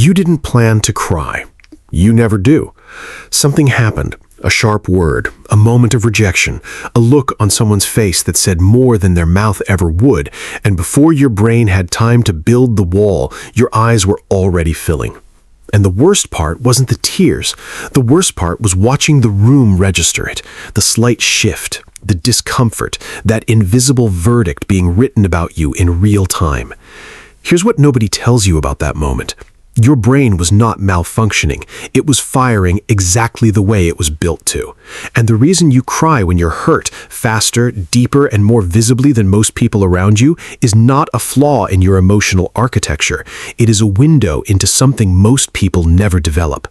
You didn't plan to cry. You never do. Something happened. A sharp word, a moment of rejection, a look on someone's face that said more than their mouth ever would, and before your brain had time to build the wall, your eyes were already filling. And the worst part wasn't the tears. The worst part was watching the room register it, the slight shift, the discomfort, that invisible verdict being written about you in real time. Here's what nobody tells you about that moment. Your brain was not malfunctioning. It was firing exactly the way it was built to. And the reason you cry when you're hurt, faster, deeper, and more visibly than most people around you, is not a flaw in your emotional architecture. It is a window into something most people never develop.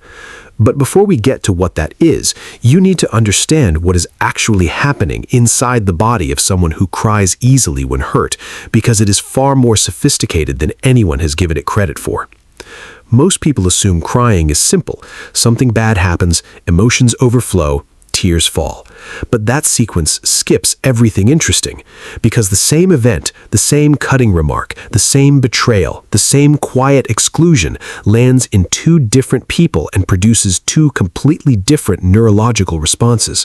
But before we get to what that is, you need to understand what is actually happening inside the body of someone who cries easily when hurt, because it is far more sophisticated than anyone has given it credit for. Most people assume crying is simple. Something bad happens, emotions overflow, tears fall. But that sequence skips everything interesting, because the same event, the same cutting remark, the same betrayal, the same quiet exclusion lands in two different people and produces two completely different neurological responses.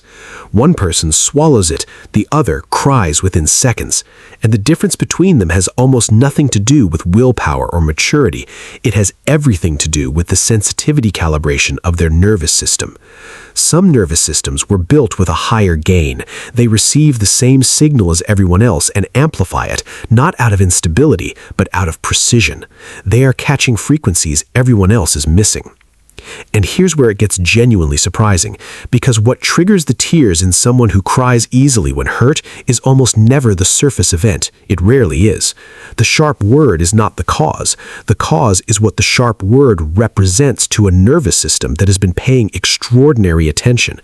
One person swallows it, the other cries within seconds. And the difference between them has almost nothing to do with willpower or maturity. It has everything to do with the sensitivity calibration of their nervous system. Some nervous systems were built with a higher gain. They receive the same signal as everyone else and amplify it, not out of instability, but out of precision. They are catching frequencies everyone else is missing. And here's where it gets genuinely surprising, because what triggers the tears in someone who cries easily when hurt is almost never the surface event. It rarely is. The sharp word is not the cause. The cause is what the sharp word represents to a nervous system that has been paying extraordinary attention.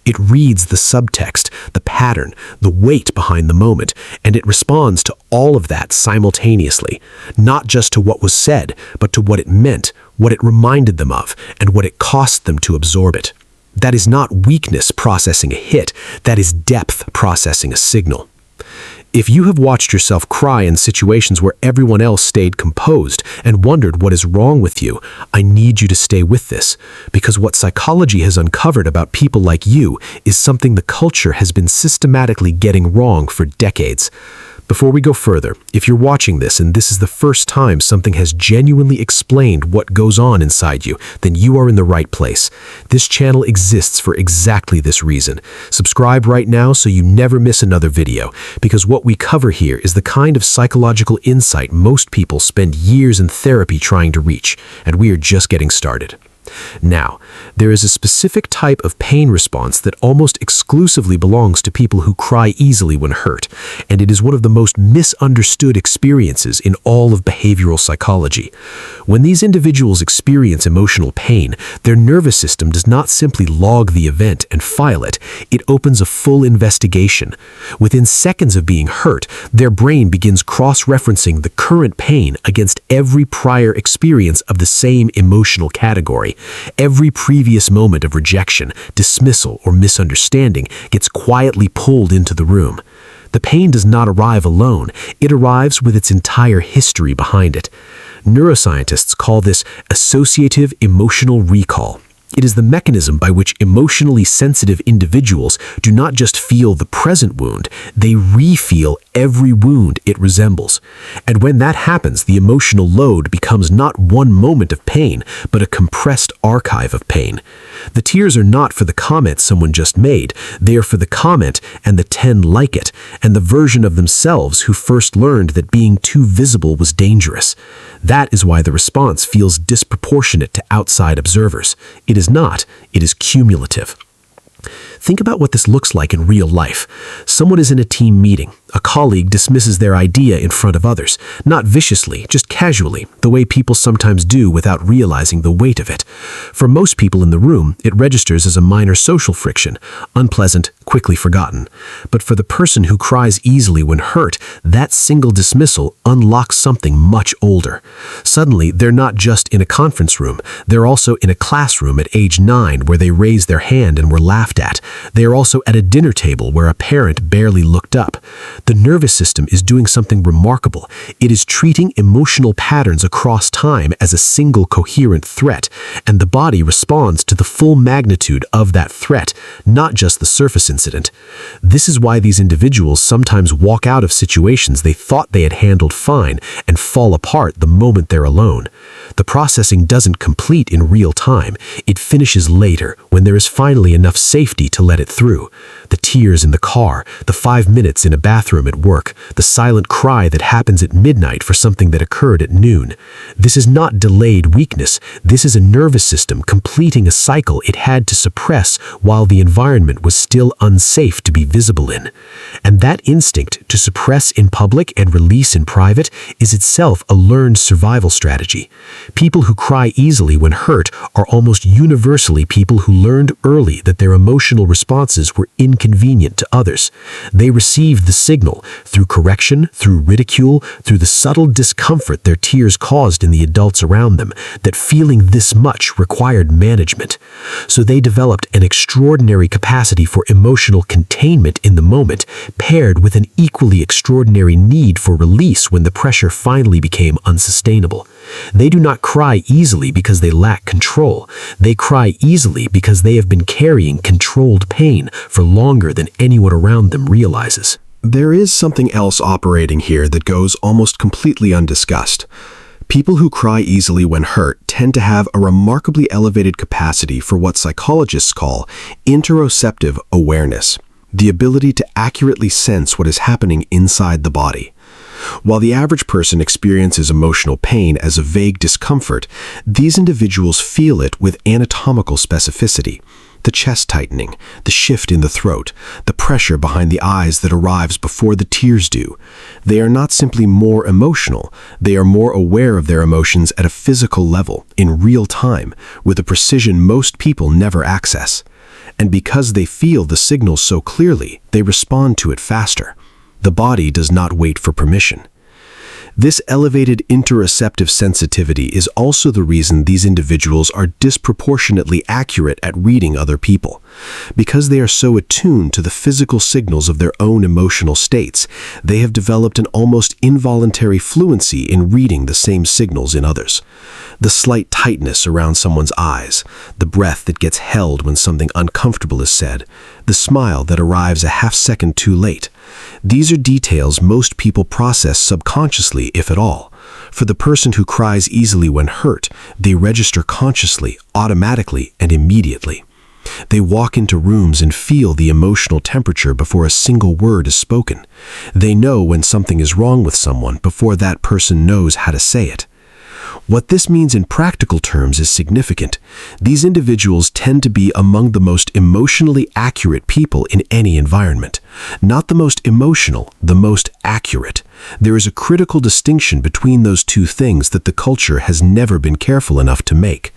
It reads the subtext, the pattern, the weight behind the moment, and it responds to all of that simultaneously, not just to what was said, but to what it meant, what it reminded them of, and what it cost them to absorb it. That is not weakness processing a hit, that is depth processing a signal. If you have watched yourself cry in situations where everyone else stayed composed and wondered what is wrong with you, I need you to stay with this, because what psychology has uncovered about people like you is something the culture has been systematically getting wrong for decades. Before we go further, if you're watching this and this is the first time something has genuinely explained what goes on inside you, then you are in the right place. This channel exists for exactly this reason. Subscribe right now so you never miss another video, because what we cover here is the kind of psychological insight most people spend years in therapy trying to reach, and we are just getting started. Now, there is a specific type of pain response that almost exclusively belongs to people who cry easily when hurt, and it is one of the most misunderstood experiences in all of behavioral psychology. When these individuals experience emotional pain, their nervous system does not simply log the event and file it, it opens a full investigation. Within seconds of being hurt, their brain begins cross-referencing the current pain against every prior experience of the same emotional category. Every previous moment of rejection, dismissal, or misunderstanding gets quietly pulled into the room. The pain does not arrive alone. It arrives with its entire history behind it. Neuroscientists call this associative emotional recall. It is the mechanism by which emotionally sensitive individuals do not just feel the present wound, they re-feel every wound it resembles. And when that happens, the emotional load becomes not one moment of pain, but a compressed archive of pain. The tears are not for the comment someone just made, they are for the comment and the 10 like it, and the version of themselves who first learned that being too visible was dangerous. That is why the response feels disproportionate to outside observers. It is not, it is cumulative. Think about what this looks like in real life. Someone is in a team meeting. A colleague dismisses their idea in front of others, not viciously, just casually, the way people sometimes do without realizing the weight of it. For most people in the room, it registers as a minor social friction, unpleasant, quickly forgotten. But for the person who cries easily when hurt, that single dismissal unlocks something much older. Suddenly, they're not just in a conference room, they're also in a classroom at age 9 where they raised their hand and were laughed at. They are also at a dinner table where a parent barely looked up. The nervous system is doing something remarkable. It is treating emotional patterns across time as a single coherent threat, and the body responds to the full magnitude of that threat, not just the surface incident. This is why these individuals sometimes walk out of situations they thought they had handled fine and fall apart the moment they're alone. The processing doesn't complete in real time. It finishes later, when there is finally enough safety to let it through. The tears in the car, the 5 minutes in a bathroom at work, the silent cry that happens at midnight for something that occurred at noon. This is not delayed weakness. This is a nervous system completing a cycle it had to suppress while the environment was still unsafe to be visible in. And that instinct to suppress in public and release in private is itself a learned survival strategy. People who cry easily when hurt are almost universally people who learned early that their emotional responses were inconvenient to others. They received the signal through correction, through ridicule, through the subtle discomfort their tears caused in the adults around them, that feeling this much required management. So they developed an extraordinary capacity for emotional containment in the moment, paired with an equally extraordinary need for release when the pressure finally became unsustainable. They do not cry easily because they lack control. They cry easily because they have been carrying controlled pain for longer than anyone around them realizes. There is something else operating here that goes almost completely undiscussed. People who cry easily when hurt tend to have a remarkably elevated capacity for what psychologists call interoceptive awareness, the ability to accurately sense what is happening inside the body. While the average person experiences emotional pain as a vague discomfort, these individuals feel it with anatomical specificity. The chest tightening, the shift in the throat, the pressure behind the eyes that arrives before the tears do. They are not simply more emotional, they are more aware of their emotions at a physical level, in real time, with a precision most people never access. And because they feel the signals so clearly, they respond to it faster. The body does not wait for permission. This elevated interoceptive sensitivity is also the reason these individuals are disproportionately accurate at reading other people. Because they are so attuned to the physical signals of their own emotional states, they have developed an almost involuntary fluency in reading the same signals in others. The slight tightness around someone's eyes, the breath that gets held when something uncomfortable is said, the smile that arrives a half-second too late. These are details most people process subconsciously, if at all. For the person who cries easily when hurt, they register consciously, automatically, and immediately. They walk into rooms and feel the emotional temperature before a single word is spoken. They know when something is wrong with someone before that person knows how to say it. What this means in practical terms is significant. These individuals tend to be among the most emotionally accurate people in any environment. Not the most emotional, the most accurate. There is a critical distinction between those two things that the culture has never been careful enough to make.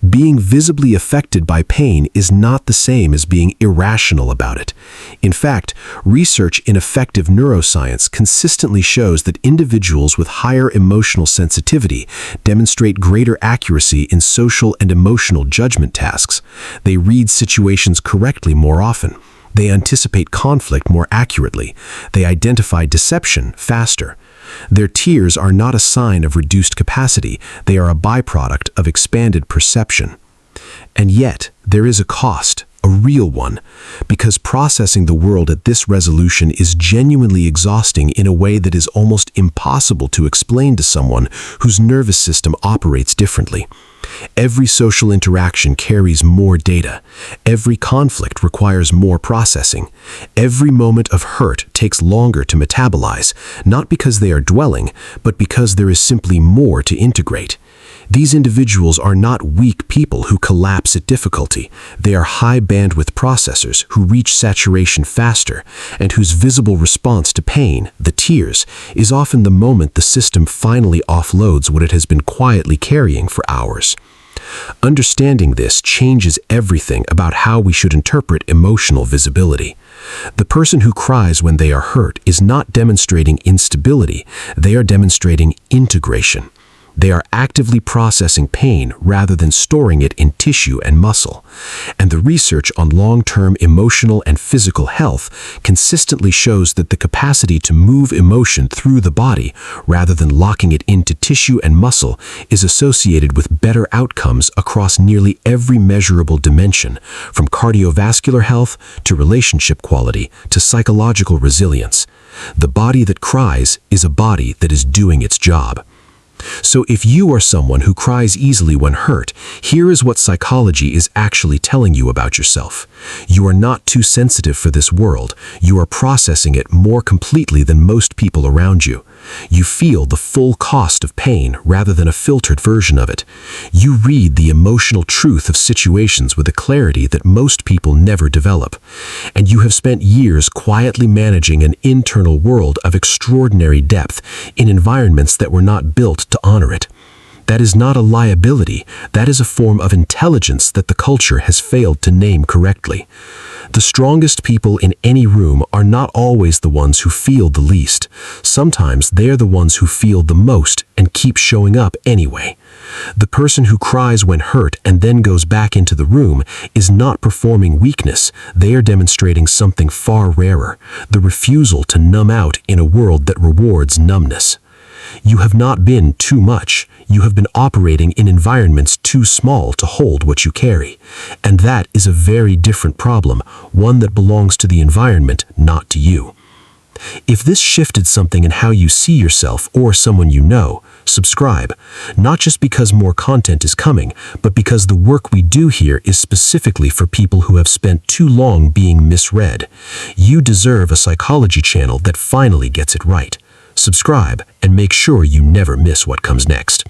Being visibly affected by pain is not the same as being irrational about it. In fact, research in affective neuroscience consistently shows that individuals with higher emotional sensitivity demonstrate greater accuracy in social and emotional judgment tasks. They read situations correctly more often. They anticipate conflict more accurately. They identify deception faster. Their tears are not a sign of reduced capacity. They are a byproduct of expanded perception. And yet, there is a cost, a real one, because processing the world at this resolution is genuinely exhausting in a way that is almost impossible to explain to someone whose nervous system operates differently. Every social interaction carries more data. Every conflict requires more processing. Every moment of hurt takes longer to metabolize, not because they are dwelling, but because there is simply more to integrate. These individuals are not weak people who collapse at difficulty. They are high-bandwidth processors who reach saturation faster and whose visible response to pain, the tears, is often the moment the system finally offloads what it has been quietly carrying for hours. Understanding this changes everything about how we should interpret emotional visibility. The person who cries when they are hurt is not demonstrating instability, they are demonstrating integration. They are actively processing pain rather than storing it in tissue and muscle. And the research on long-term emotional and physical health consistently shows that the capacity to move emotion through the body rather than locking it into tissue and muscle is associated with better outcomes across nearly every measurable dimension, from cardiovascular health to relationship quality to psychological resilience. The body that cries is a body that is doing its job. So if you are someone who cries easily when hurt, here is what psychology is actually telling you about yourself. You are not too sensitive for this world. You are processing it more completely than most people around you. You feel the full cost of pain rather than a filtered version of it. You read the emotional truth of situations with a clarity that most people never develop. And you have spent years quietly managing an internal world of extraordinary depth in environments that were not built to honor it. That is not a liability. That is a form of intelligence that the culture has failed to name correctly. The strongest people in any room are not always the ones who feel the least. Sometimes they're the ones who feel the most and keep showing up anyway. The person who cries when hurt and then goes back into the room is not performing weakness. They are demonstrating something far rarer, the refusal to numb out in a world that rewards numbness. You have not been too much. You have been operating in environments too small to hold what you carry. And that is a very different problem, one that belongs to the environment, not to you. If this shifted something in how you see yourself or someone you know, subscribe. Not just because more content is coming, but because the work we do here is specifically for people who have spent too long being misread. You deserve a psychology channel that finally gets it right. Subscribe and make sure you never miss what comes next.